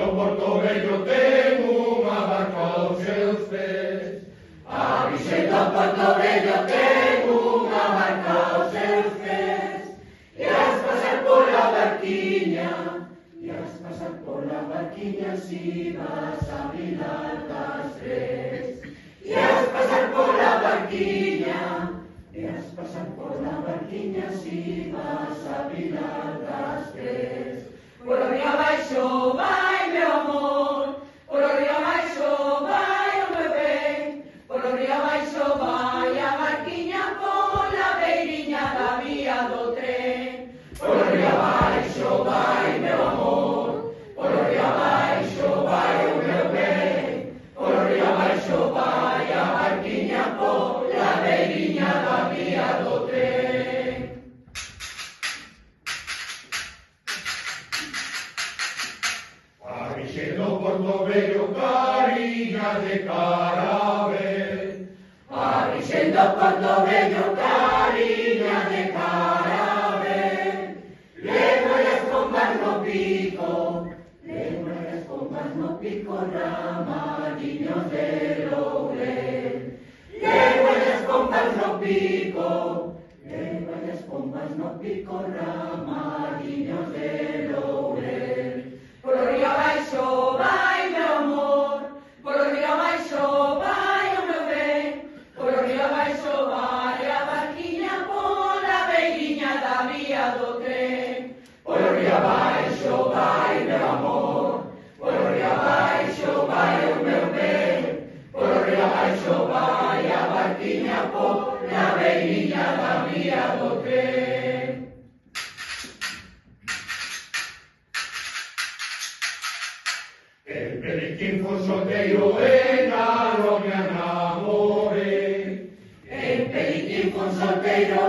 do Portobello ten unha barca aos seus pés. A Virxe do Portobello ten unha barca aos seus pés. E as pasar pola barquiña, e as pasar pola barquiña si vas a Vilar das Tres. E as pasar pola barquiña, e as pasar pola barquiña si vas a Vilar das Tres. Polo río abaixo vai, meu amor, polo río abaixo vai o meu ben, polo río abaixo vai a barquiña pola beiriña da vía do tren. Polo río abaixo vai, meu amor, polo río abaixo vai o meu ben, polo río abaixo vai a barquiña pola beiriña da vía do tren. A Virxe do Portobello cariña de carabel. A Virxe do Portobello cariña de carabel. Leva as pombas no pico, leva as pombas no pico, ramadiños de laurel. Leva as pombas no pico, leva as pombas no pico, ramadiños de laurel. Polo río abaixo vai, meu amor, polo río abaixo vai o meu ben, polo río abaixo vai a barquiña pola beiriña da vía do tren. Polo río abaixo vai, meu amor, polo río abaixo vai o meu ben, polo río abaixo vai a barquiña pola beiriña da vía do tren. El periquín fue solteiro e na me enamoré. El periquín fue solteiro